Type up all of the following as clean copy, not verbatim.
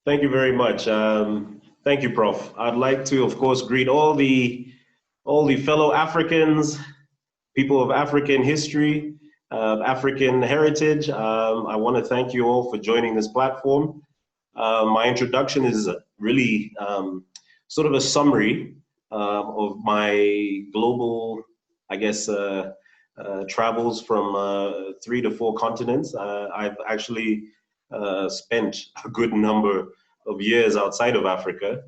Thank you very much. Thank you, Prof. I'd like to, of course, greet all the fellow Africans, people of African history, African heritage. I want to thank you all for joining this platform. My introduction is really sort of a summary of my global, I guess, travels from 3 to 4 continents. I've actually spent a good number of years outside of Africa,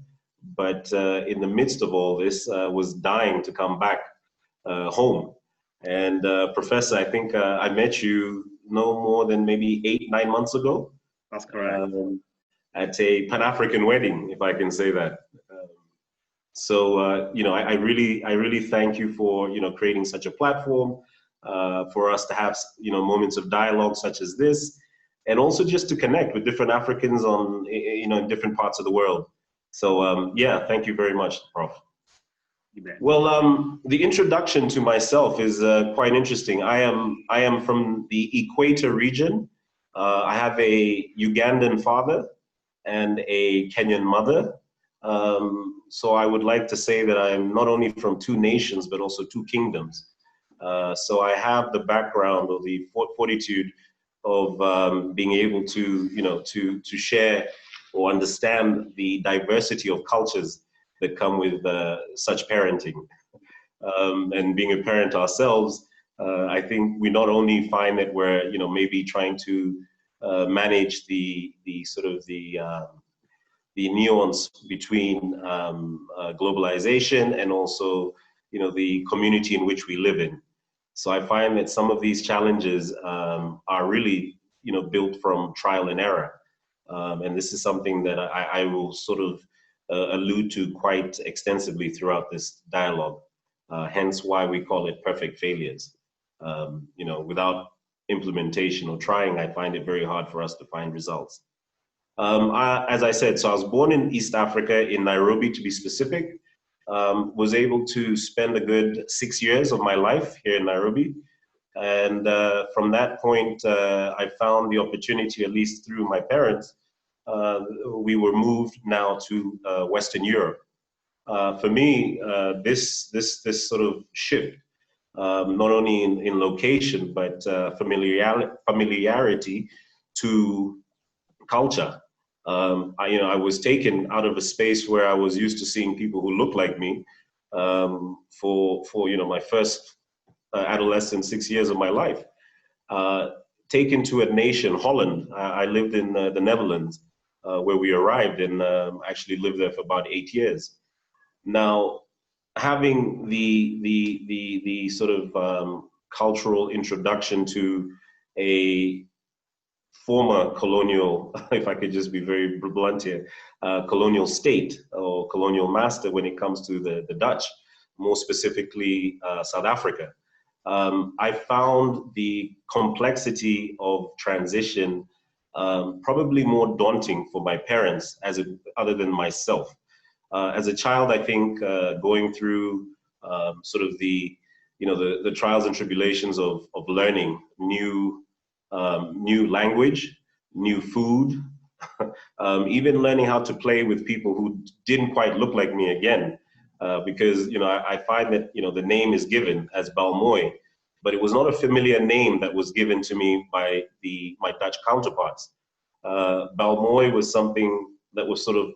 but in the midst of all this, was dying to come back home. And Professor, I think I met you no more than maybe 8, 9 months ago. That's correct. At a Pan-African wedding, if I can say that. I really thank you for, creating such a platform for us to have, moments of dialogue such as this, and also just to connect with different Africans on, in different parts of the world. So, yeah, thank you very much, Prof. You bet. Well, the introduction to myself is quite interesting. I am from the Equator region. I have a Ugandan father and a Kenyan mother. So I would like to say that I'm not only from two nations, but also two kingdoms. So I have the background or the fortitude of being able to, to share or understand the diversity of cultures that come with such parenting. And being a parent ourselves, I think we not only find that we're, maybe trying to manage the sort of the nuance between globalization and also, the community in which we live in. So I find that some of these challenges are really, built from trial and error. And this is something that I will sort of allude to quite extensively throughout this dialogue. Hence why we call it perfect failures. Without implementation or trying, I find it very hard for us to find results. As I said, so I was born in East Africa, in Nairobi to be specific. Was able to spend a good 6 years of my life here in Nairobi. And from that point, I found the opportunity, at least through my parents, we were moved now to Western Europe. For me, this sort of shift, not only in location, but familiarity to culture. I was taken out of a space where I was used to seeing people who look like me for my first adolescent 6 years of my life. Taken to a nation, Holland. I lived in the Netherlands, where we arrived, and actually lived there for about 8 years. Now, having the sort of cultural introduction to a former colonial, if I could just be very blunt here, colonial state or colonial master when it comes to the Dutch, more specifically South Africa. I found the complexity of transition probably more daunting for my parents other than myself. As a child, I think going through sort of the trials and tribulations of learning new language, new food, even learning how to play with people who didn't quite look like me again, because I find that the name is given as Balmoy, but it was not a familiar name that was given to me by my Dutch counterparts. Balmoy was something that was sort of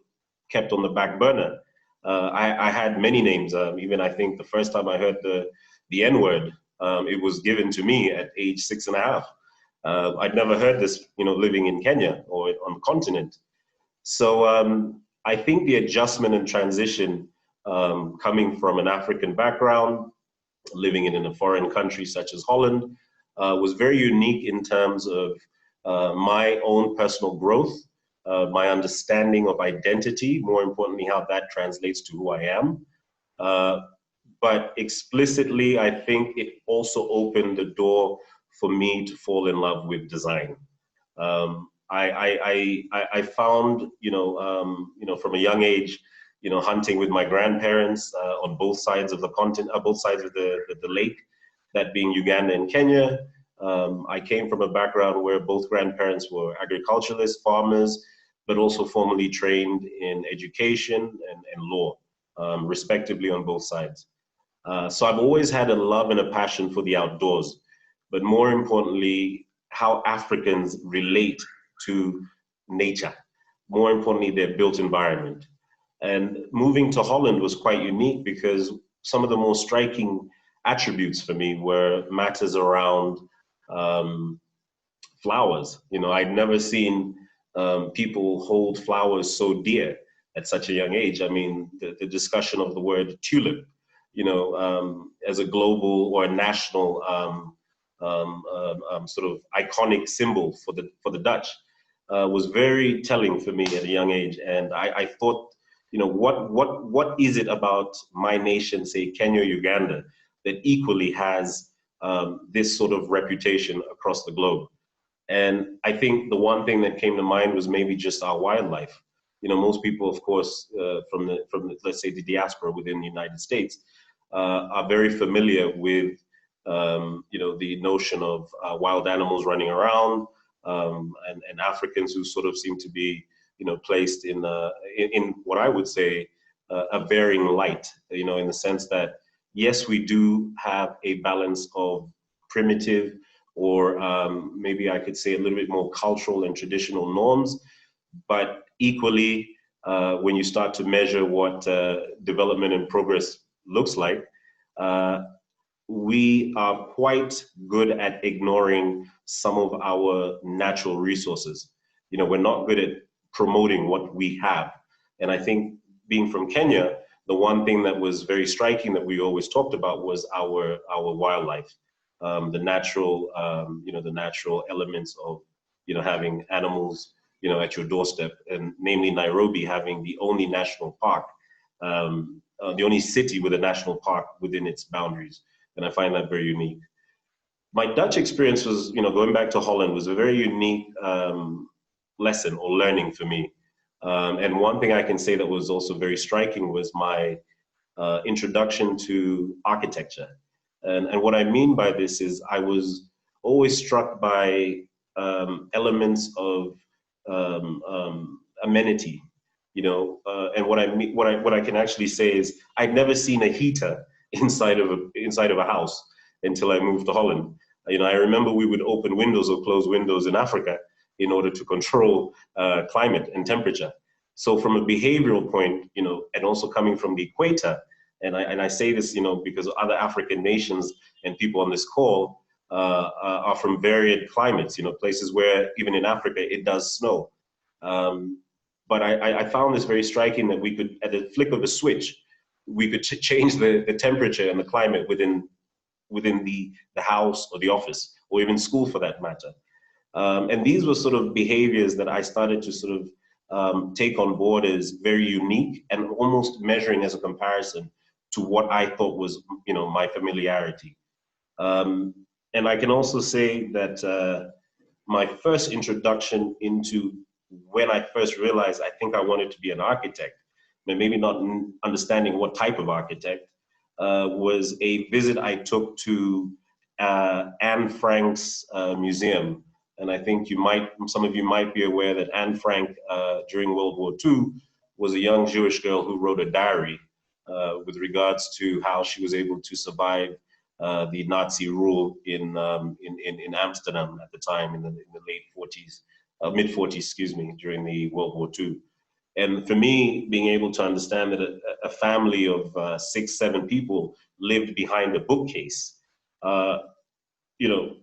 kept on the back burner. I had many names. Even I think the first time I heard the N-word, it was given to me at age 6.5. I'd never heard this, living in Kenya or on the continent. So I think the adjustment and transition coming from an African background, living in a foreign country such as Holland, was very unique in terms of my own personal growth, my understanding of identity, more importantly, how that translates to who I am. But explicitly, I think it also opened the door for me to fall in love with design. I found, from a young age, hunting with my grandparents on both sides of the continent, both sides of the lake, that being Uganda and Kenya. I came from a background where both grandparents were agriculturalists, farmers, but also formally trained in education and law, respectively on both sides. So I've always had a love and a passion for the outdoors, but more importantly, how Africans relate to nature. More importantly, their built environment. And moving to Holland was quite unique because some of the more striking attributes for me were matters around flowers. You know, I'd never seen people hold flowers so dear at such a young age. I mean, the discussion of the word tulip, you know, as a global or a national sort of iconic symbol for the Dutch was very telling for me at a young age. And I thought, you know, what is it about my nation, say Kenya, Uganda, that equally has this sort of reputation across the globe? And I think the one thing that came to mind was maybe just our wildlife. You know, most people, of course, from the let's say the diaspora within the United States, are very familiar with you know, the notion of wild animals running around, and Africans who sort of seem to be, you know, placed in what I would say a varying light. You know, in the sense that yes, we do have a balance of primitive, or maybe I could say a little bit more cultural and traditional norms, but equally, when you start to measure what development and progress looks like, we are quite good at ignoring some of our natural resources. You know, we're not good at promoting what we have. And I think being from Kenya, the one thing that was very striking that we always talked about was our wildlife, the natural, you know, the natural elements of, you know, having animals, you know, at your doorstep, and namely Nairobi having the only national park, the only city with a national park within its boundaries. And I find that very unique. My Dutch experience was, you know, going back to Holland was a very unique lesson or learning for me. And one thing I can say that was also very striking was my introduction to architecture. And what I mean by this is I was always struck by elements of amenity, you know, and what I mean, what I can actually say is I'd never seen a heater inside of a house until I moved to Holland. You know, I remember we would open windows or close windows in Africa in order to control climate and temperature. So from a behavioral point, you know, and also coming from the equator, and I say this, you know, because other African nations and people on this call are from varied climates, you know, places where even in Africa it does snow. But I found this very striking that we could, at the flick of a switch, we could change the temperature and the climate within the house or the office or even school for that matter. And these were sort of behaviors that I started to sort of take on board as very unique and almost measuring as a comparison to what I thought was, you know, my familiarity. And I can also say that my first introduction into when I first realized I think I wanted to be an architect, but maybe not understanding what type of architect, was a visit I took to Anne Frank's museum. And I think some of you might be aware that Anne Frank, during World War II, was a young Jewish girl who wrote a diary with regards to how she was able to survive the Nazi rule in Amsterdam at the time in the late 40s, mid 40s, excuse me, during the World War II. And for me, being able to understand that a family of 6, 7 people lived behind a bookcase, you know,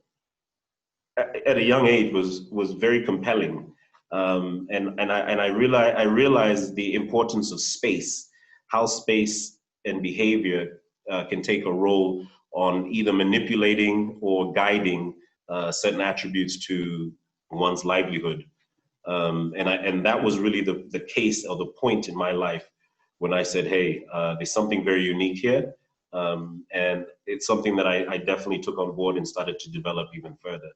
at a young age was very compelling. And I realized the importance of space, how space and behavior can take a role on either manipulating or guiding certain attributes to one's livelihood. And that was really the case or the point in my life when I said, hey, there's something very unique here. And it's something that I definitely took on board and started to develop even further.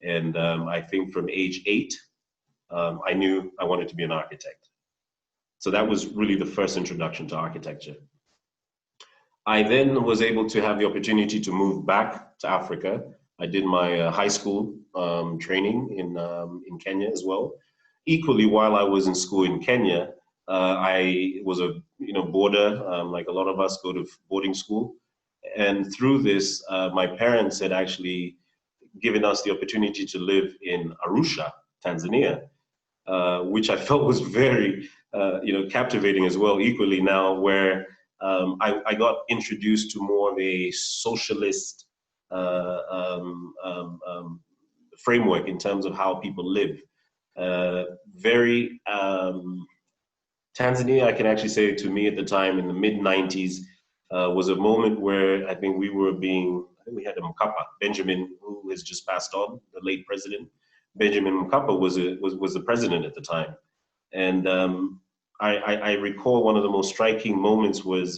And I think from age 8, I knew I wanted to be an architect. So that was really the first introduction to architecture. I then was able to have the opportunity to move back to Africa. I did my high school training in Kenya as well, equally, while I was in school in Kenya, I was a boarder, like a lot of us go to boarding school. And through this, my parents had actually given us the opportunity to live in Arusha, Tanzania, which I felt was very, captivating as well. Equally now, where I got introduced to more of a socialist uh, um, um, um, framework in terms of how people live. Very Tanzania, I can actually say to me at the time in the mid 90s, was a moment where I think I think we had a Mkapa, Benjamin, who has just passed on, the late president. Benjamin Mkapa was the president at the time. And I recall one of the most striking moments was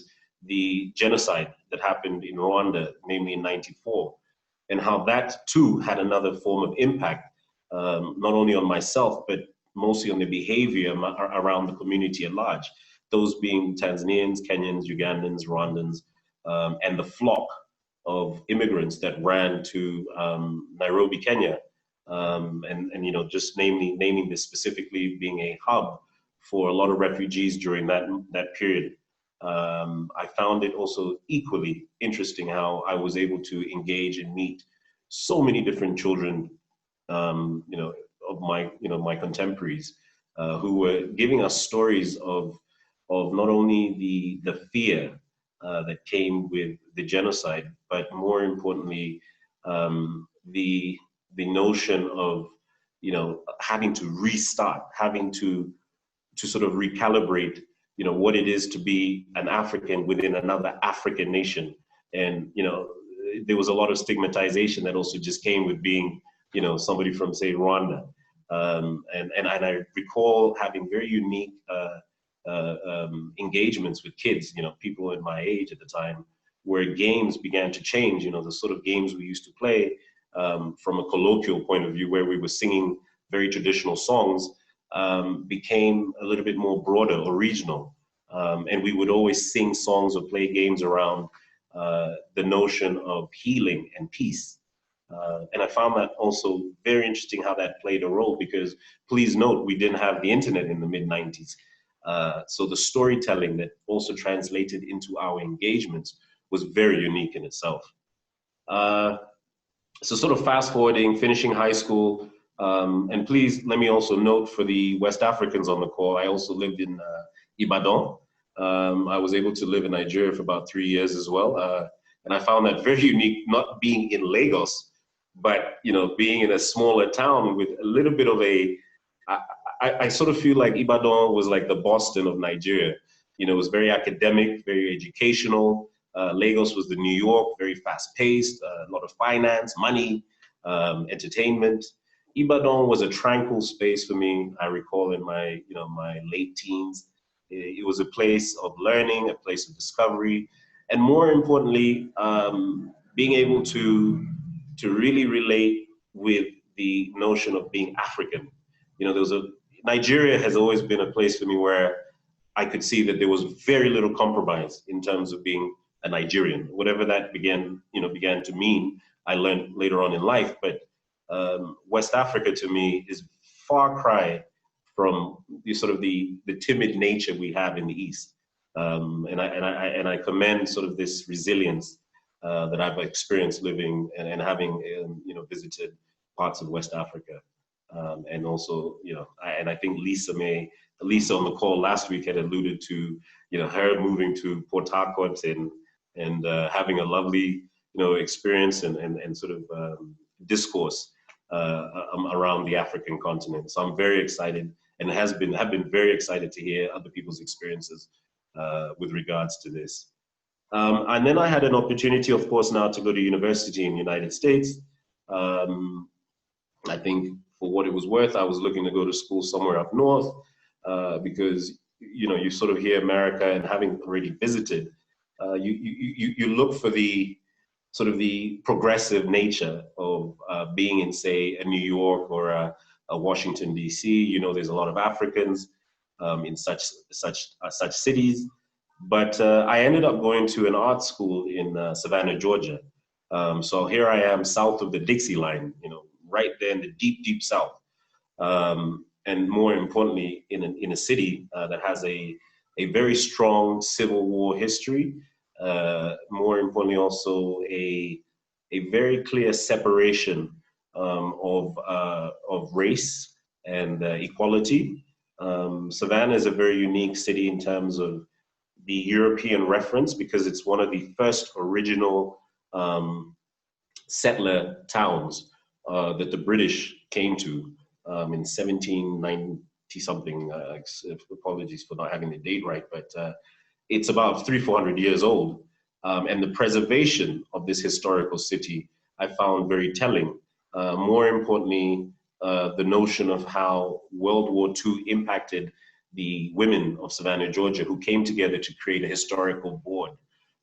the genocide that happened in Rwanda, namely in 94, and how that too had another form of impact, not only on myself, but mostly on the behavior around the community at large, those being Tanzanians, Kenyans, Ugandans, Rwandans, and the flock of immigrants that ran to Nairobi, Kenya, and just naming this specifically being a hub for a lot of refugees during that period. I found it also equally interesting how I was able to engage and meet so many different children, of my contemporaries, who were giving us stories of not only the fear that came with the genocide, but more importantly, the notion of having to restart, having to sort of recalibrate what it is to be an African within another African nation. And there was a lot of stigmatization that also just came with being somebody from, say, Rwanda. And I recall having very unique engagements with kids, people in my age at the time, where games began to change, the sort of games we used to play, from a colloquial point of view, where we were singing very traditional songs, became a little bit more broader or regional. And we would always sing songs or play games around the notion of healing and peace. And I found that also very interesting how that played a role, because please note, we didn't have the internet in the mid 90s. So the storytelling that also translated into our engagements was very unique in itself. So sort of fast forwarding, finishing high school, and please let me also note for the West Africans on the call, I also lived in Ibadan. I was able to live in Nigeria for about 3 years as well. And I found that very unique, not being in Lagos, but being in a smaller town with a little bit of I sort of feel like Ibadan was like the Boston of Nigeria. It was very academic, very educational. Lagos was the New York, very fast paced, a lot of finance, money, entertainment. Ibadan was a tranquil space for me. I recall in my late teens, it was a place of learning, a place of discovery, and more importantly, being able to really relate with the notion of being African. Nigeria has always been a place for me where I could see that there was very little compromise in terms of being a Nigerian, whatever that began to mean. I learned later on in life, but West Africa to me is far cry from the timid nature we have in the East, and I commend sort of this resilience that I've experienced living and having visited parts of West Africa, and also I think Lisa on the call last week had alluded to her moving to Port Harcourt and having a lovely experience and sort of discourse around the African continent. So I'm very excited and have been very excited to hear other people's experiences with regards to this. And then I had an opportunity, of course, now to go to university in the United States. I think for what it was worth, I was looking to go to school somewhere up north, because you sort of hear America, and having already visited, you look for the sort of the progressive nature of being in, say, a New York or a Washington, D.C. There's a lot of Africans in such cities. But I ended up going to an art school in Savannah, Georgia. So here I am south of the Dixie line, right there in the deep, deep south. and more importantly, in a city that has a very strong Civil War history. More importantly, also a very clear separation of race and equality. Savannah is a very unique city in terms of the European reference because it's one of the first original settler towns that the British came to in 1790 something. Apologies for not having the date right, but it's about 300-400 years old. And the preservation of this historical city I found very telling. More importantly, the notion of how World War II impacted the women of Savannah, Georgia, who came together to create a historical board.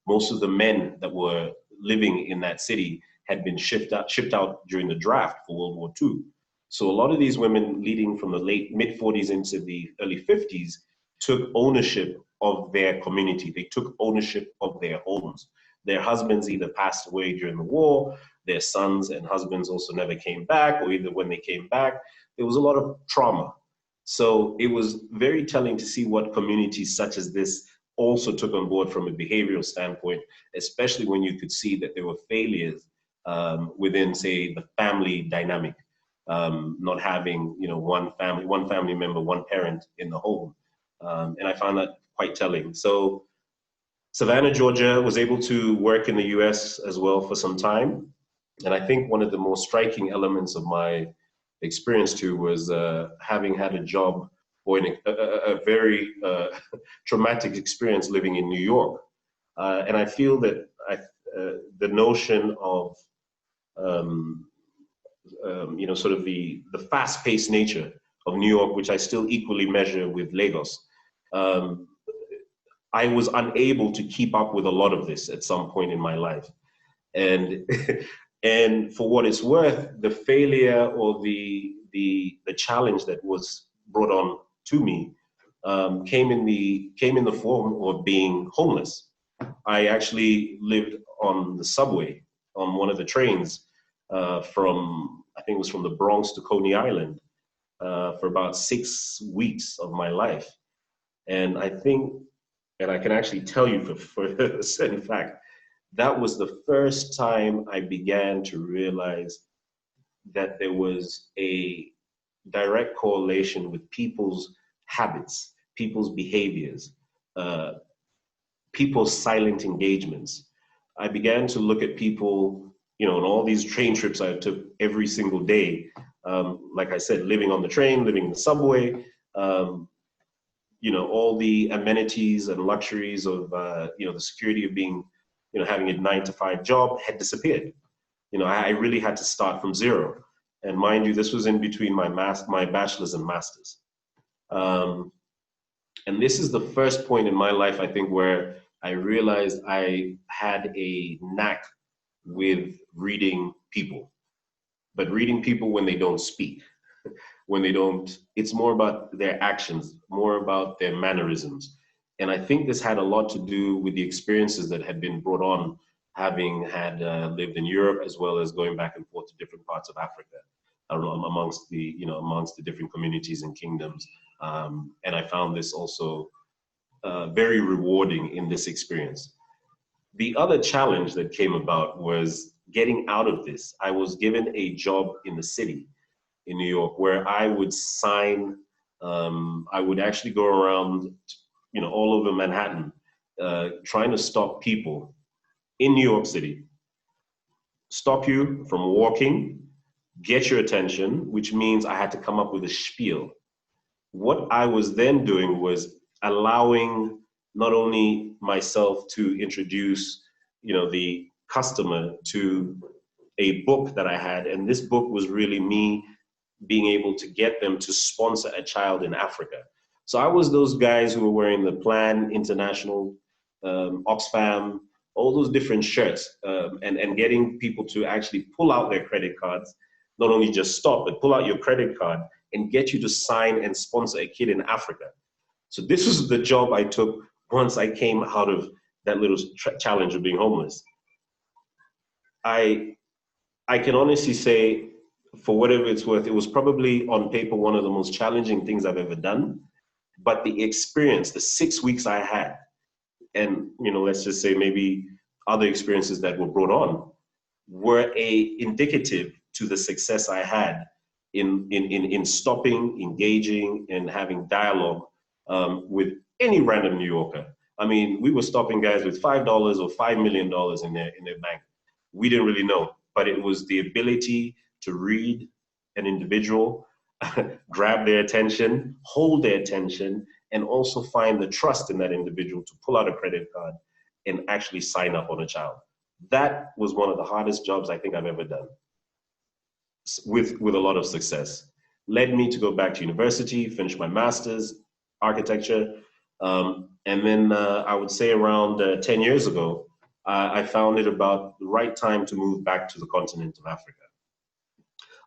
Most of the men that were living in that city had been shipped out during the draft for World War II. So a lot of these women leading from the late mid-40s into the early 50s took ownership of their community. They took ownership of their homes. Their husbands either passed away during the war, their sons and husbands also never came back, or either when they came back, there was a lot of trauma. So it was very telling to see what communities such as this also took on board from a behavioral standpoint, especially when you could see that there were failures within, say, the family dynamic, not having, one family member, one parent in the home. And I found that quite telling. So Savannah, Georgia was able to work in the US as well for some time. And I think one of the most striking elements of my experience too was having had a job or a very traumatic experience living in New York. And I feel that the notion of, sort of the fast-paced nature of New York, which I still equally measure with Lagos, I was unable to keep up with a lot of this at some point in my life. And and for what it's worth, the failure or the challenge that was brought on to me came in the form of being homeless. I actually lived on the subway on one of the trains from, I think it was from the Bronx to Coney Island for about 6 weeks of my life. And I think, and I can actually tell you for a certain fact, that was the first time I began to realize that there was a direct correlation with people's habits, people's behaviors, people's silent engagements. I began to look at people, on all these train trips I took every single day. Like I said, living on the train, living in the subway, all the amenities and luxuries of, the security of being, having a 9-to-5 job had disappeared. I really had to start from zero. And mind you, this was in between my bachelor's and master's. And this is the first point in my life, I think, where I realized I had a knack with reading people, but reading people when they don't speak, when they don't, it's more about their actions, more about their mannerisms. And I think this had a lot to do with the experiences that had been brought on, having had lived in Europe, as well as going back and forth to different parts of Africa, amongst the different communities and kingdoms. And I found this also very rewarding in this experience. The other challenge that came about was getting out of this. I was given a job in the city in New York where I would sign, I would actually go around, all over Manhattan, trying to stop people in New York City, stop you from walking, get your attention, which means I had to come up with a spiel. What I was then doing was allowing not only myself to introduce, the customer to a book that I had, and this book was really me being able to get them to sponsor a child in Africa. So I was those guys who were wearing the Plan International, Oxfam, all those different shirts, and getting people to actually pull out their credit cards, not only just stop, but pull out your credit card and get you to sign and sponsor a kid in Africa. So this was the job I took once I came out of that little challenge of being homeless. I can honestly say, for whatever it's worth, it was probably on paper one of the most challenging things I've ever done. But the experience, the 6 weeks I had, and let's just say maybe other experiences that were brought on, were indicative to the success I had in stopping, engaging, and having dialogue with any random New Yorker. I mean, we were stopping guys with $5 or $5 million in their bank. We didn't really know, but it was the ability to read an individual, grab their attention, hold their attention, and also find the trust in that individual to pull out a credit card and actually sign up on a child. That was one of the hardest jobs I think I've ever done, with a lot of success. Led me to go back to university, finish my master's, architecture, and then I would say around 10 years ago, I found it about the right time to move back to the continent of Africa.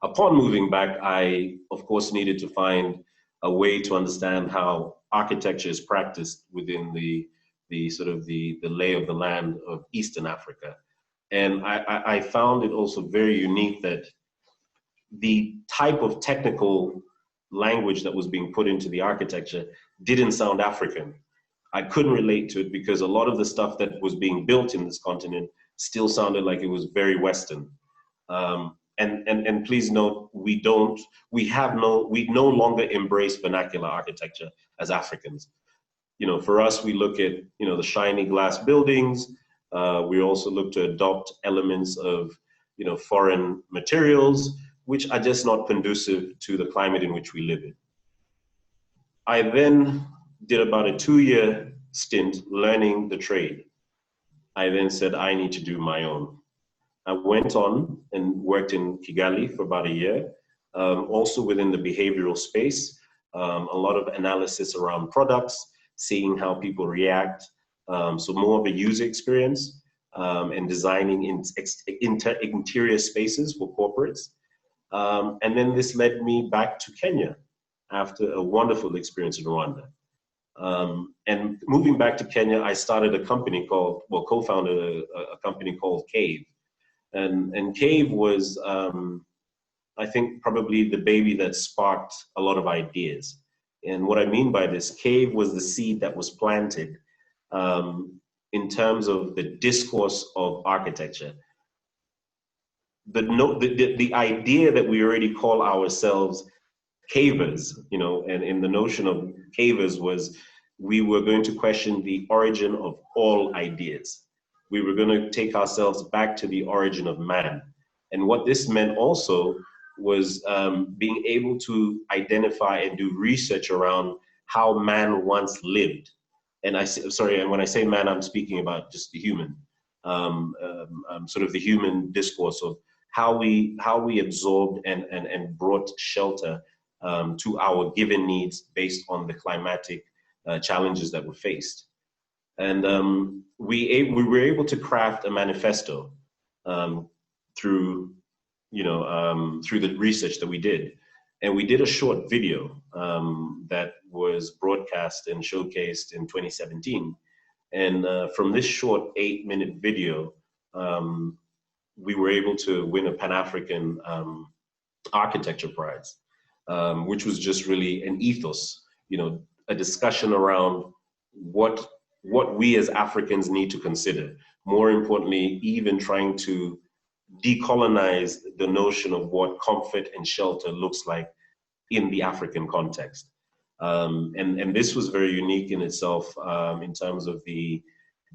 Upon moving back, I, of course, needed to find a way to understand how architecture is practiced within the sort of the lay of the land of Eastern Africa. And I found it also very unique that the type of technical language that was being put into the architecture didn't sound African. I couldn't relate to it because a lot of the stuff that was being built in this continent still sounded like it was very Western. And please note, we no longer embrace vernacular architecture as Africans. For us, we look at, the shiny glass buildings. We also look to adopt elements of, foreign materials, which are just not conducive to the climate in which we live in. I then did about a 2-year stint learning the trade. I then said, I need to do my own. I went on and worked in Kigali for about a year, also within the behavioral space, a lot of analysis around products, seeing how people react, so more of a user experience, and designing interior spaces for corporates. And then this led me back to Kenya after a wonderful experience in Rwanda. And moving back to Kenya, I started a company co-founded a company called Cave. And Cave was, I think, probably the baby that sparked a lot of ideas. And what I mean by this, Cave was the seed that was planted in terms of the discourse of architecture. The idea that we already call ourselves cavers, and in the notion of cavers was we were going to question the origin of all ideas. We were going to take ourselves back to the origin of man. And what this meant also was being able to identify and do research around how man once lived. And and when I say man, I'm speaking about just the human, sort of the human discourse of how we absorbed and brought shelter to our given needs based on the climatic challenges that were faced. And we were able to craft a manifesto through the research that we did. And we did a short video that was broadcast and showcased in 2017. And from this short 8-minute video, we were able to win a Pan-African Architecture Prize, which was just really an ethos, a discussion around what we as Africans need to consider. More importantly, even trying to decolonize the notion of what comfort and shelter looks like in the African context. And this was very unique in itself in terms of the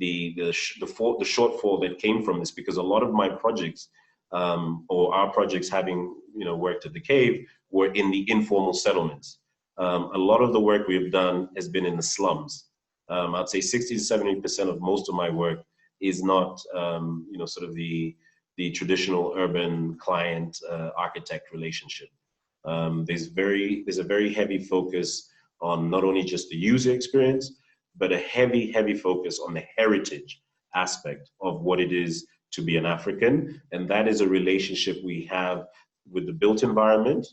shortfall that came from this, because a lot of my projects or our projects, having worked at the Cave, were in the informal settlements. A lot of the work we've done has been in the slums. I'd say 60 to 70% of most of my work is not sort of the traditional urban client architect relationship. There's a very heavy focus on not only just the user experience, but a heavy focus on the heritage aspect of what it is to be an African. And that is a relationship we have with the built environment,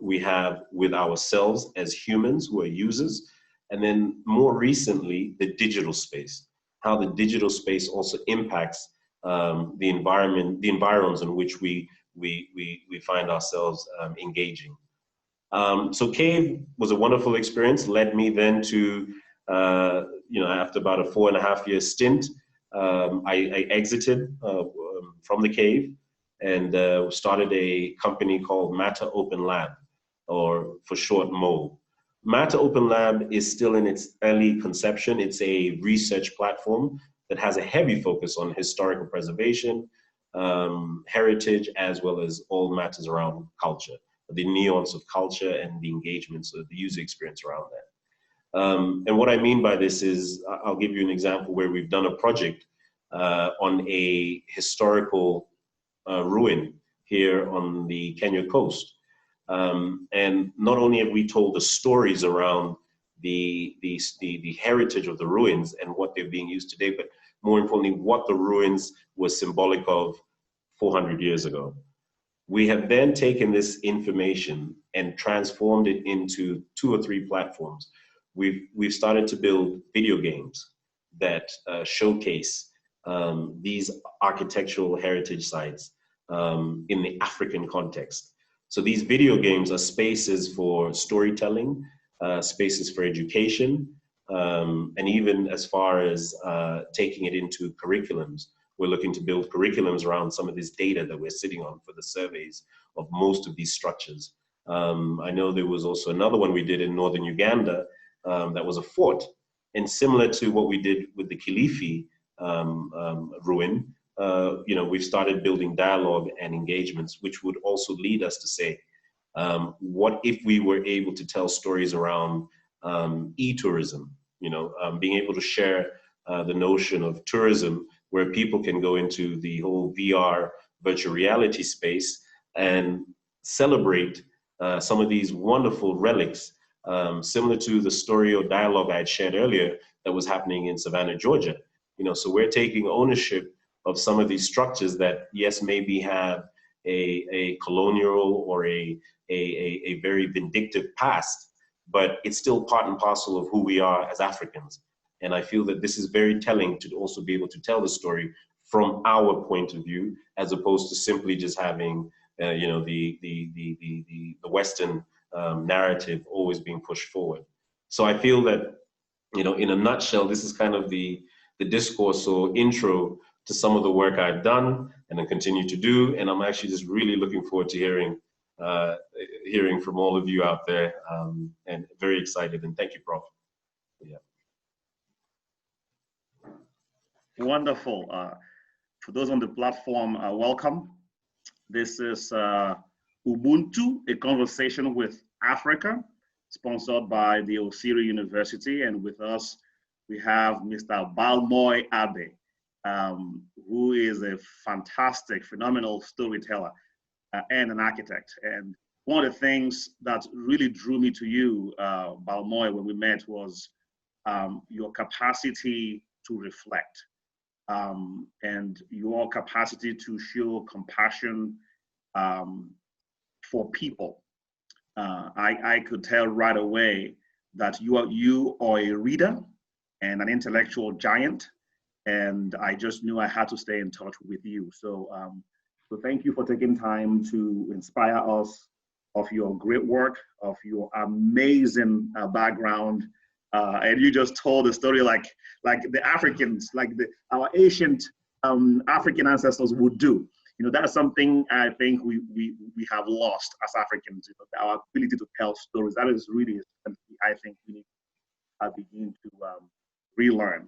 we have with ourselves as humans who are users, and then more recently, the digital space, how the digital space also impacts the environments in which we we find ourselves engaging. So cave was a wonderful experience, led me then to, after about a 4.5-year stint, I exited from the cave and started a company called Matter Open Lab, or for short, MO. Matter Open Lab is still in its early conception. It's a research platform that has a heavy focus on historical preservation, heritage, as well as all matters around culture, the nuance of culture and the engagements of the user experience around that. And what I mean by this is, I'll give you an example where we've done a project on a historical ruin here on the Kenya coast. And not only have we told the stories around the heritage of the ruins and what they're being used today, but more importantly, what the ruins were symbolic of 400 years ago. We have then taken this information and transformed it into 2 or 3 platforms. We've started to build video games that showcase these architectural heritage sites in the African context. So these video games are spaces for storytelling, spaces for education, and even as far as taking it into curriculums. We're looking to build curriculums around some of this data that we're sitting on for the surveys of most of these structures. I know there was also another one we did in northern Uganda that was a fort. And similar to what we did with the Kilifi ruin, we've started building dialogue and engagements, which would also lead us to say, what if we were able to tell stories around e-tourism, being able to share the notion of tourism where people can go into the whole VR virtual reality space and celebrate some of these wonderful relics, similar to the story or dialogue I had shared earlier that was happening in Savannah, Georgia. So we're taking ownership of some of these structures that, yes, maybe have a colonial or a very vindictive past, but it's still part and parcel of who we are as Africans. And I feel that this is very telling to also be able to tell the story from our point of view, as opposed to simply just having, the Western narrative always being pushed forward. So I feel that, in a nutshell, this is kind of the discourse or intro to some of the work I've done and I continue to do. And I'm actually just really looking forward to hearing from all of you out there, and very excited. And thank you, Prof. Yeah. Wonderful. For those on the platform, welcome. This is Ubuntu, a conversation with Africa, sponsored by the Osiri University. And with us, we have Mr. Balmoy Abe, who is a fantastic, phenomenal storyteller and an architect. And one of the things that really drew me to you, Balmoy, when we met was your capacity to reflect. And your capacity to show compassion for people. I could tell right away that you are a reader and an intellectual giant, and I just knew I had to stay in touch with you. So, so thank you for taking time to inspire us of your great work, of your amazing background. And you just told the story like the Africans, our ancient African ancestors would do. That's something I think we have lost as Africans, our ability to tell stories. That is really something I think we need to begin to relearn.